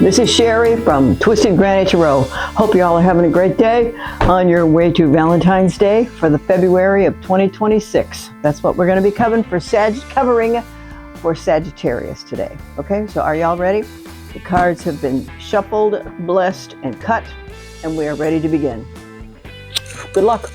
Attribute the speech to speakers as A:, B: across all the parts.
A: This is Sherry from Twisted Granny Tarot. Hope you all are having a great day on your way to Valentine's Day for the February of 2026. That's what we're going to be covering for Sagittarius today. Okay, so are y'all ready? The cards have been shuffled, blessed, and cut, and we are ready to begin. Good luck.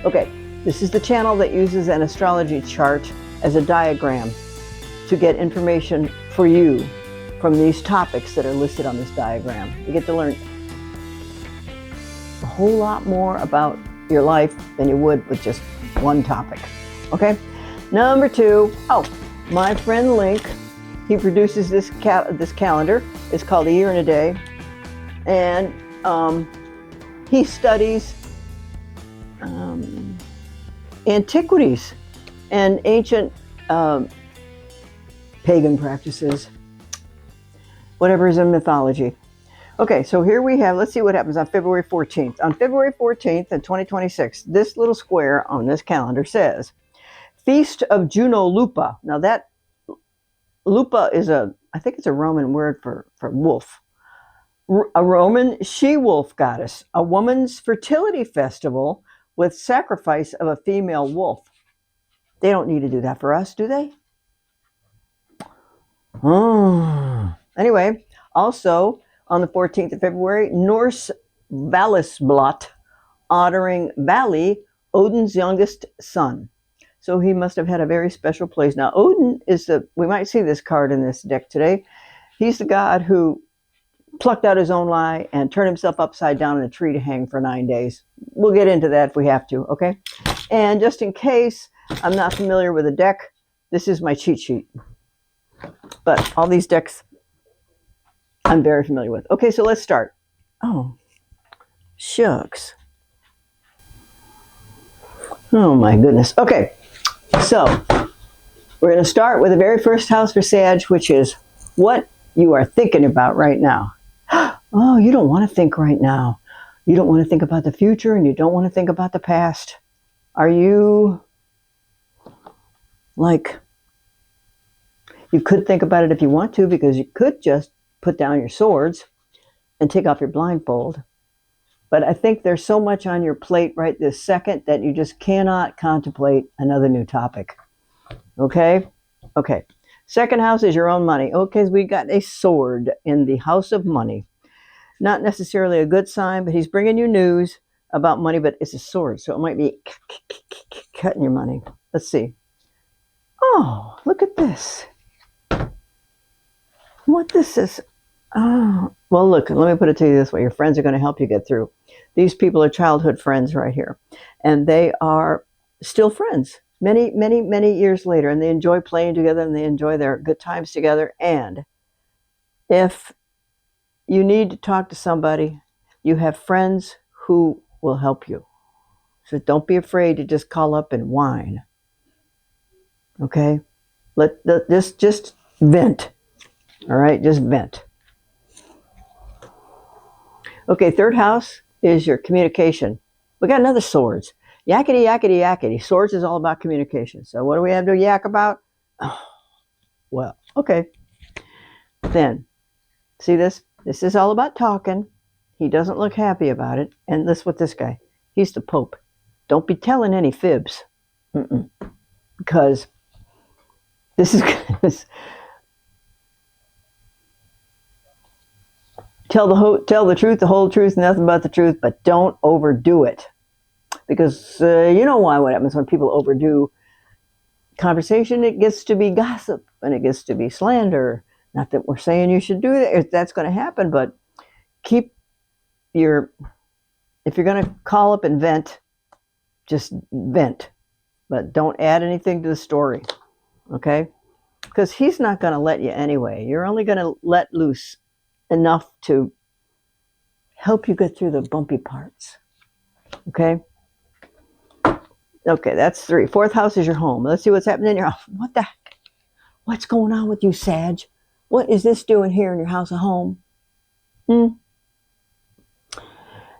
A: Okay, this is the channel that uses an astrology chart as a diagram to get information for you from these topics that are listed on this diagram. You get to learn a whole lot more about your life than you would with just one topic. Okay? Number two, my friend Link, he produces this calendar. It's called A Year and a Day. And he studies antiquities and ancient pagan practices, whatever is in mythology. Okay, so here we have, let's see what happens on February 14th. On February 14th in 2026, this little square on this calendar says, Feast of Juno Lupa. Now that, Lupa is I think it's a Roman word for wolf. A Roman she-wolf goddess, a woman's fertility festival with sacrifice of a female wolf. They don't need to do that for us, do they? Anyway, also on the 14th of February, Norse Valisblot, honoring Vali, Odin's youngest son. So he must have had a very special place. Now, Odin is we might see this card in this deck today. He's the god who plucked out his own lie and turned himself upside down in a tree to hang for 9 days. We'll get into that if we have to, okay? And just in case I'm not familiar with the deck, this is my cheat sheet. But all these decks I'm very familiar with. Okay, so let's start. Oh, shucks. Oh my goodness. Okay, so we're going to start with the very first house for Sag, which is what you are thinking about right now. Oh, you don't want to think right now. You don't want to think about the future, and you don't want to think about the past. Are you like... You could think about it if you want to, because you could just put down your swords and take off your blindfold. But I think there's so much on your plate right this second that you just cannot contemplate another new topic. Okay? Okay. Second house is your own money. Okay, we got a sword in the house of money. Not necessarily a good sign, but he's bringing you news about money, but it's a sword, so it might be cutting your money. Let's see. Oh, look at this. What this is? Oh, well, look, let me put it to you this way. Your friends are going to help you get through. These people are childhood friends right here. And they are still friends many, many, many years later. And they enjoy playing together, and they enjoy their good times together. And if you need to talk to somebody, you have friends who will help you. So don't be afraid to just call up and whine. Okay? Just vent. All right, just vent. Okay, third house is your communication. We got another swords. Yakety, yakety, yakety. Swords is all about communication. So what do we have to yak about? Oh, well, okay. Then, see this? This is all about talking. He doesn't look happy about it. And this with this guy. He's the Pope. Don't be telling any fibs. Because this is... Tell the truth, the whole truth, nothing but the truth, but don't overdo it. Because you know what happens when people overdo conversation. It gets to be gossip, and it gets to be slander. Not that we're saying you should do that. That's going to happen, but if you're going to call up and vent, just vent. But don't add anything to the story, okay? Because he's not going to let you anyway. You're only going to let loose enough to help you get through the bumpy parts. Okay? Okay, that's 3. Fourth house is your home. Let's see what's happening in your house. What the heck? What's going on with you, Sag? What is this doing here in your house of home?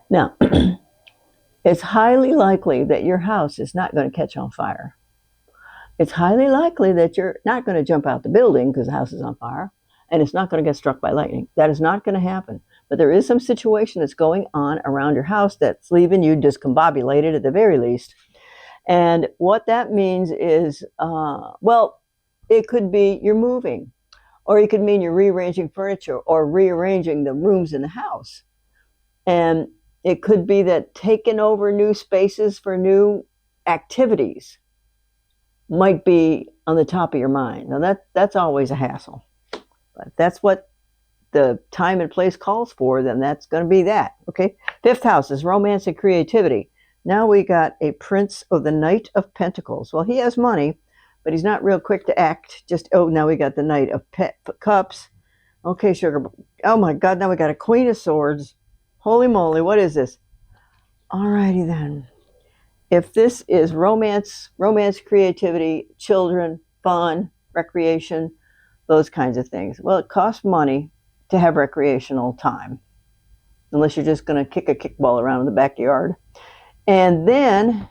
A: Now, it's highly likely that your house is not going to catch on fire. It's highly likely that you're not going to jump out the building because the house is on fire. and it's not going to get struck by lightning. That is not going to happen. But there is some situation that's going on around your house that's leaving you discombobulated at the very least. And what that means is, well, it could be you're moving, or it could mean you're rearranging furniture or rearranging the rooms in the house. And it could be that taking over new spaces for new activities might be on the top of your mind. Now that's always a hassle. But if that's what the time and place calls for, then that's going to be that. Okay. 5th house is romance and creativity. Now we got a prince of the Knight of Pentacles. Well, he has money, but he's not real quick to act. Now we got the Knight of Cups. Okay, sugar. Oh my God, now we got a Queen of Swords. Holy moly, what is this? Alrighty then. If this is romance, creativity, children, fun, recreation, those kinds of things. Well, it costs money to have recreational time, unless you're just going to kick a kickball around in the backyard. And then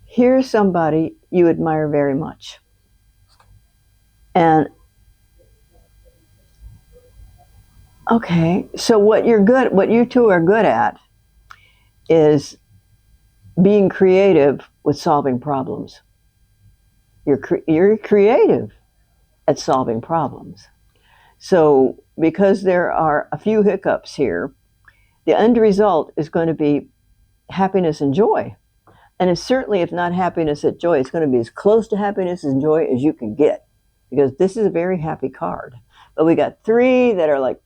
A: here's somebody you admire very much. And okay, so what you two are good at is being creative with solving problems. You're creative at solving problems. So because there are a few hiccups here, the end result is going to be happiness and joy. And it's certainly, if not happiness and joy, it's going to be as close to happiness and joy as you can get, because this is a very happy card. But we got 3 that are like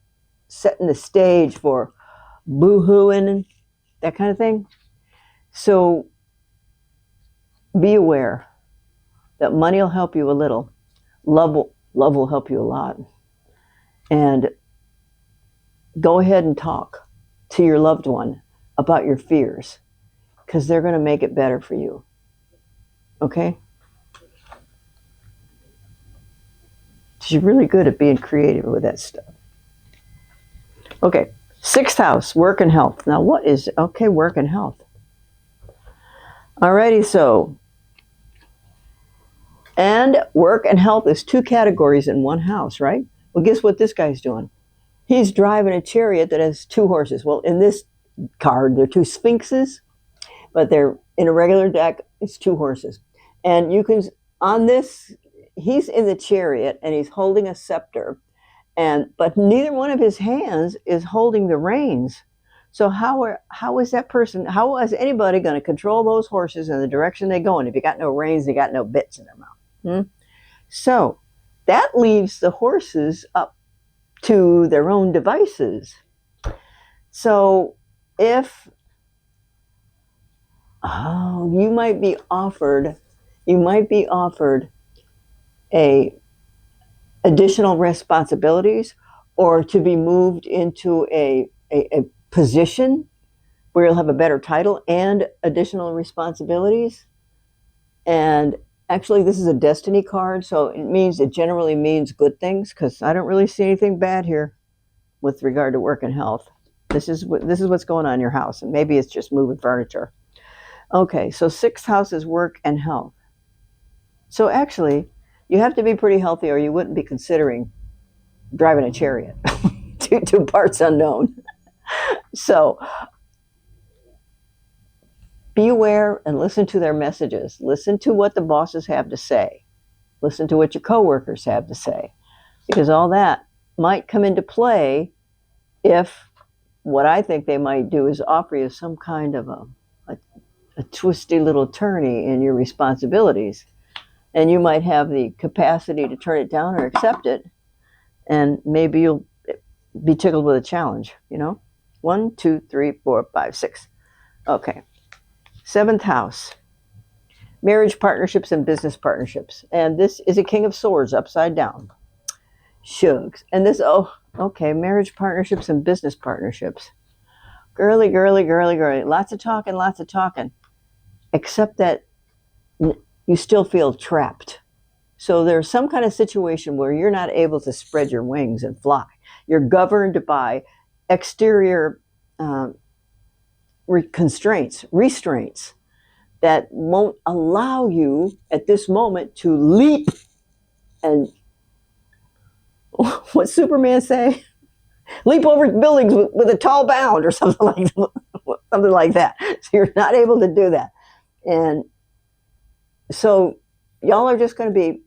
A: setting the stage for boo-hooing, that kind of thing. So be aware that money will help you a little. Love will help you a lot. And go ahead and talk to your loved one about your fears, because they're going to make it better for you. Okay? She's really good at being creative with that stuff. Okay, 6th house, work and health. Now what is, okay, work and health. Alrighty, so, and work and health is 2 categories in one house, right? Well, guess what this guy's doing? He's driving a chariot that has 2 horses. Well, in this card, they're 2 sphinxes, but they're in a regular deck, it's 2 horses. And you can, on this, he's in the chariot and he's holding a scepter, but neither one of his hands is holding the reins. So how is anybody going to control those horses in the direction they go in if you got no reins, they got no bits in their mouth? So that leaves the horses up to their own devices. So if you might be offered a additional responsibilities, or to be moved into a position where you'll have a better title and additional responsibilities. And actually, this is a destiny card, so it generally means good things, because I don't really see anything bad here with regard to work and health. This is what's going on in your house, and maybe it's just moving furniture. Okay, so 6th house is work and health. So actually, you have to be pretty healthy, or you wouldn't be considering driving a chariot to parts unknown. So be aware and listen to their messages. Listen to what the bosses have to say. Listen to what your coworkers have to say, because all that might come into play if what I think they might do is offer you some kind of a twisty little turny in your responsibilities. And you might have the capacity to turn it down or accept it. And maybe you'll be tickled with a challenge, 1, 2, 3, 4, 5, 6. Okay. 7th house, marriage partnerships and business partnerships. And this is a King of Swords upside down. Shugs. And this, marriage partnerships and business partnerships. Girly. Lots of talking. Except that you still feel trapped. So there's some kind of situation where you're not able to spread your wings and fly. You're governed by exterior restraints that won't allow you at this moment to leap and What's Superman say? Leap over buildings with a tall bound or something like that. So you're not able to do that. And so y'all are just going to be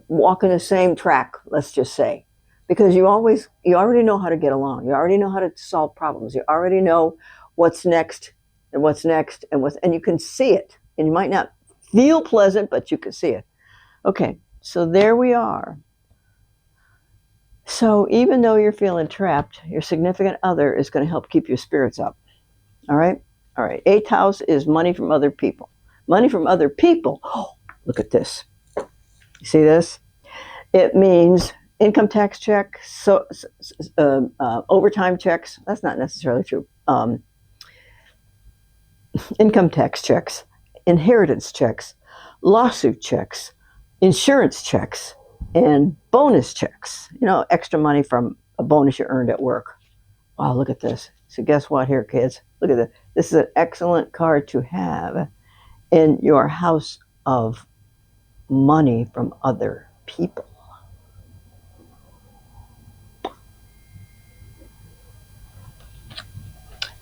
A: walking the same track, let's just say, because you already know how to get along. You already know how to solve problems. You already know what's next and what's next and you can see it. And you might not feel pleasant, but you can see it. Okay, so there we are. So even though you're feeling trapped, your significant other is going to help keep your spirits up. All right? All right. 8th house is money from other people. Money from other people. Oh, look at this. You see this? It means income tax check, overtime checks. That's not necessarily true. Income tax checks, inheritance checks, lawsuit checks, insurance checks, and bonus checks. You know, extra money from a bonus you earned at work. Wow, look at this. So guess what here, kids? Look at this. This is an excellent card to have in your house of money from other people.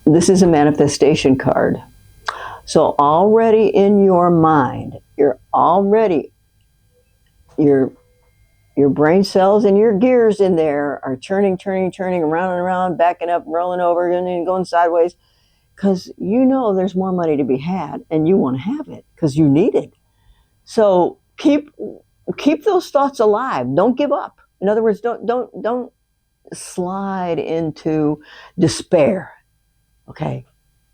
A: This is a manifestation card. So already in your mind, your brain cells and your gears in there are turning around and around, backing up, rolling over, and going sideways, because you know there's more money to be had and you want to have it because you need it. So keep those thoughts alive. Don't give up. In other words, don't slide into despair. Okay?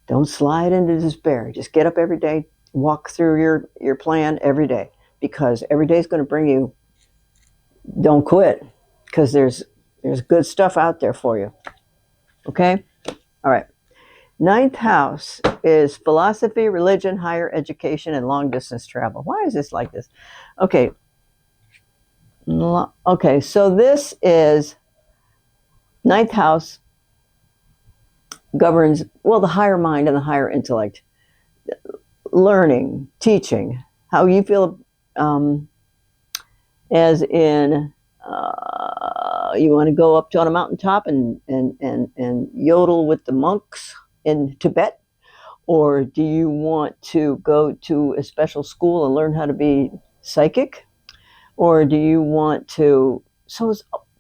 A: Don't slide into despair. Just get up every day, walk through your plan every day, because every day is going to bring you. Don't quit, because there's good stuff out there for you. Okay? All right. 9th house is philosophy, religion, higher education, and long distance travel. Why is this like this? Okay. Okay, so this is 9th house governs, well, the higher mind and the higher intellect. Learning, teaching, how you feel, as in you want to go up on a mountaintop and yodel with the monks in Tibet, or do you want to go to a special school and learn how to be psychic, or do you want to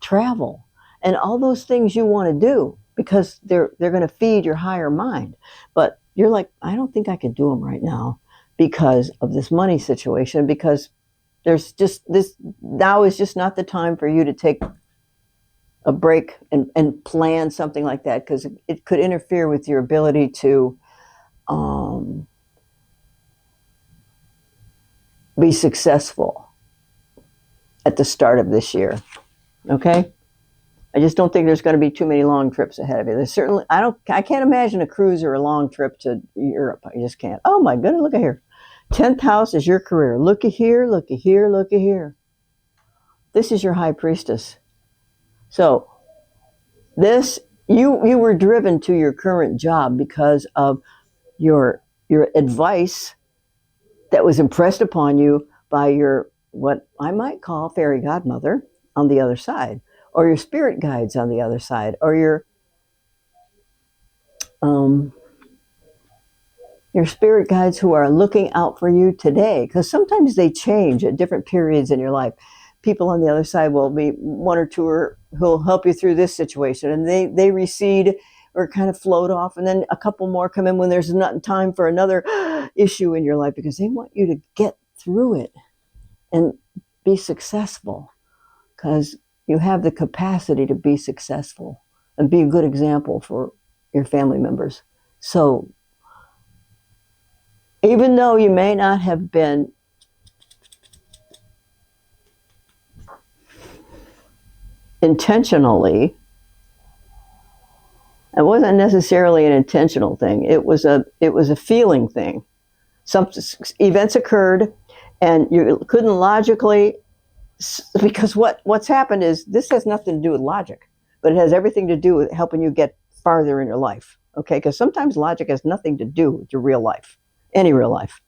A: travel and all those things you want to do, because they're going to feed your higher mind, but you're like, I don't think I can do them right now because of this money situation, because there's just this, now is just not the time for you to take a break and plan something like that, because it could interfere with your ability to be successful at the start of this year. Okay? I just don't think there's going to be too many long trips ahead of you. There's certainly, I can't imagine a cruise or a long trip to Europe. I just can't. Oh my goodness, look at here. 10th house is your career. Looky here, looky here, looky here. This is your high priestess. So this, you were driven to your current job because of your advice that was impressed upon you by your, what I might call, fairy godmother on the other side, or your spirit guides on the other side, or your spirit guides who are looking out for you today, because sometimes they change at different periods in your life. People on the other side will be one or two who'll help you through this situation, and they recede or kind of float off, and then a couple more come in when there's not time for another issue in your life, because they want you to get through it and be successful, because you have the capacity to be successful and be a good example for your family members. So even though you may not have been intentionally, it wasn't necessarily an intentional thing. It was a feeling thing. Some events occurred, and you couldn't logically, because what's happened is, this has nothing to do with logic, but it has everything to do with helping you get farther in your life. Okay, because sometimes logic has nothing to do with your real life, any real life.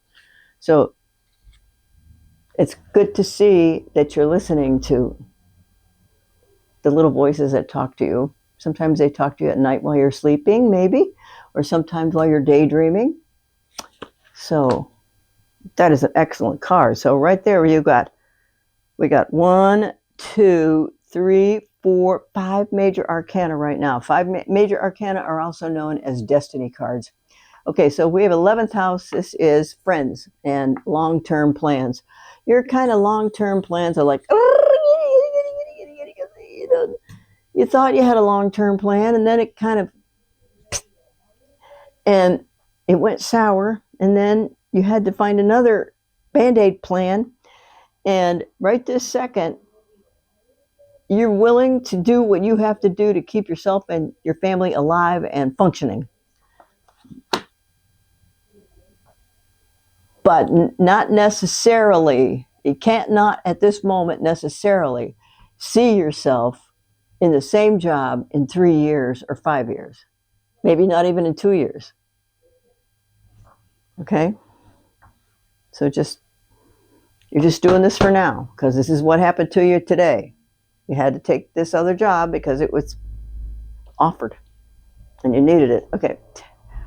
A: So It's good to see that you're listening to the little voices that talk to you. Sometimes they talk to you at night while you're sleeping, maybe, or sometimes while you're daydreaming. So that is an excellent card. So right there we got 1, 2, 3, 4, 5 major arcana right now. 5 major arcana are also known as destiny cards. Okay, so we have 11th house. This is friends and long-term plans. Your kind of long-term plans are like, you thought you had a long-term plan, and then and it went sour, and then you had to find another Band-Aid plan. And right this second, you're willing to do what you have to do to keep yourself and your family alive and functioning. But not necessarily, you can't not at this moment necessarily see yourself in the same job in 3 years or 5 years. Maybe not even in 2 years. Okay? So you're just doing this for now, because this is what happened to you today. You had to take this other job because it was offered and you needed it. Okay.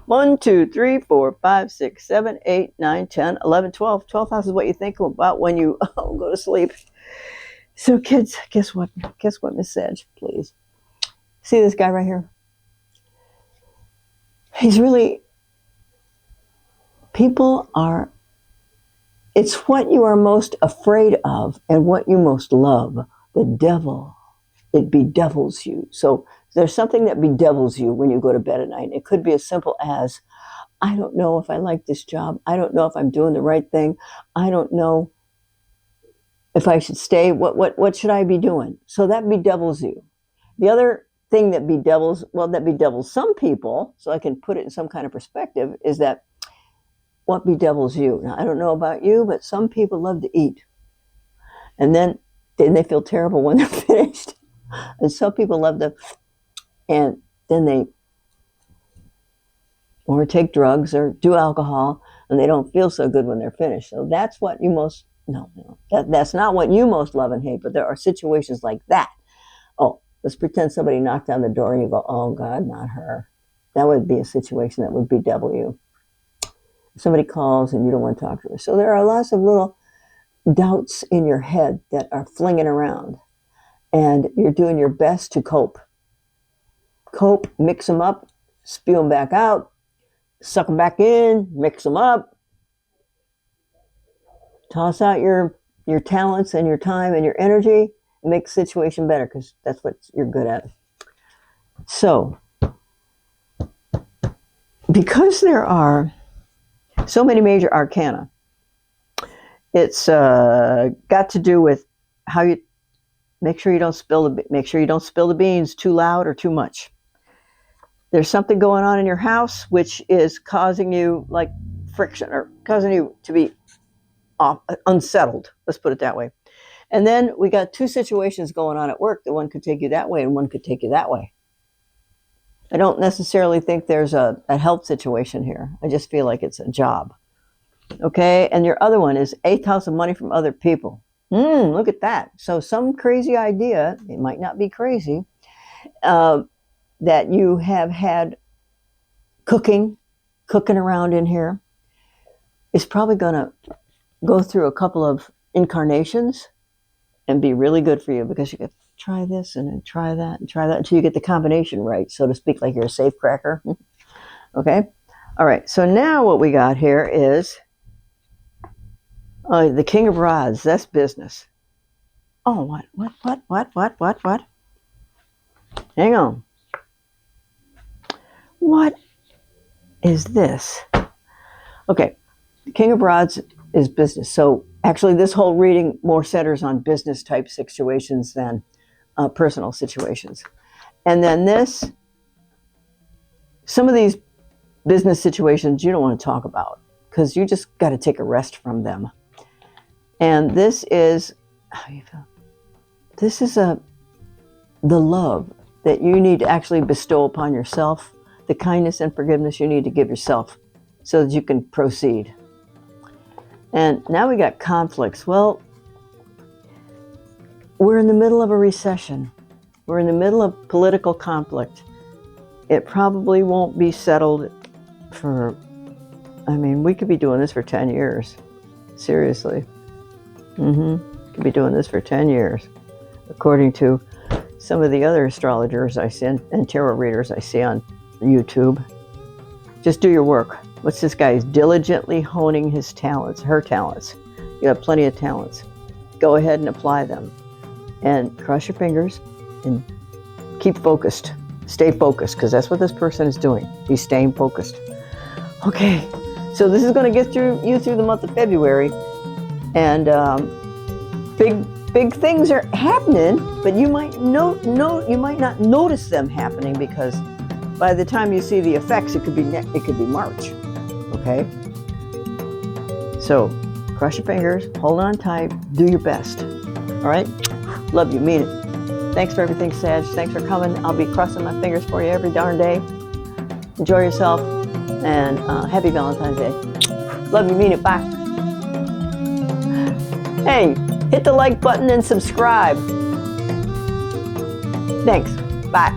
A: 1, 2, 3, 4, 5, 6, 7, 8, 9, 10, 11, 12. 12th house is what you think about when you go to sleep. So kids, guess what? Guess what, Miss Sag, please? See this guy right here? It's what you are most afraid of and what you most love. The devil, it bedevils you. So there's something that bedevils you when you go to bed at night. It could be as simple as, I don't know if I like this job. I don't know if I'm doing the right thing. I don't know if I should stay. What should I be doing? So that bedevils you. The other thing that bedevils some people, so I can put it in some kind of perspective, is that what bedevils you. Now, I don't know about you, but some people love to eat. And then they feel terrible when they're finished. And some people love to, and then they or take drugs or do alcohol, and they don't feel so good when they're finished. So that's what you that's not what you most love and hate, but there are situations like that. Oh, let's pretend somebody knocked on the door and you go, oh God, not her. That would be a situation that would bedevil you. Somebody calls and you don't want to talk to her. So there are lots of little doubts in your head that are flinging around, and you're doing your best to cope. Cope, mix them up, spew them back out, suck them back in, mix them up, toss out your talents and your time and your energy, and make the situation better, because that's what you're good at. So, because there are so many major arcana, it's got to do with how you make sure you don't spill the beans too loud or too much. There's something going on in your house which is causing you like friction, or causing you to be unsettled. Let's put it that way. And then we got 2 situations going on at work. The one could take you that way and one could take you that way. I don't necessarily think there's a health situation here. I just feel like it's a job. Okay, and your other one is 8th house of money from other people. Look at that. So some crazy idea, it might not be crazy, that you have had cooking around in here is probably going to go through a couple of incarnations and be really good for you, because you could try this and then try that and try that until you get the combination right, so to speak, like you're a safe cracker. Okay? All right, so now what we got here is the King of Rods. That's business. Oh, what? Hang on. What is this? Okay, the King of Rods is business. So actually this whole reading more centers on business type situations than personal situations. And then some of these business situations you don't want to talk about, because you just got to take a rest from them. And this is, how you feel? This is the love that you need to actually bestow upon yourself, the kindness and forgiveness you need to give yourself so that you can proceed. And now we got conflicts. Well, we're in the middle of a recession. We're in the middle of political conflict. It probably won't be settled for, I mean, we could be doing this for 10 years. Seriously. Could be doing this for 10 years. According to some of the other astrologers I see and tarot readers I see on YouTube. Just do your work. What's this guy? He's diligently honing his talents, her talents. You have plenty of talents. Go ahead and apply them. And cross your fingers and keep focused. Stay focused, because that's what this person is doing. He's staying focused. Okay, so this is going to get you through the month of February. And big things are happening, but you might you might not notice them happening, because by the time you see the effects, it could be March. Okay, so cross your fingers, hold on tight, do your best. All right, love you, mean it. Thanks for everything, Sag. Thanks for coming. I'll be crossing my fingers for you every darn day. Enjoy yourself, and happy Valentine's Day. Love you, mean it. Bye. Hey, hit the like button and subscribe. Thanks. Bye.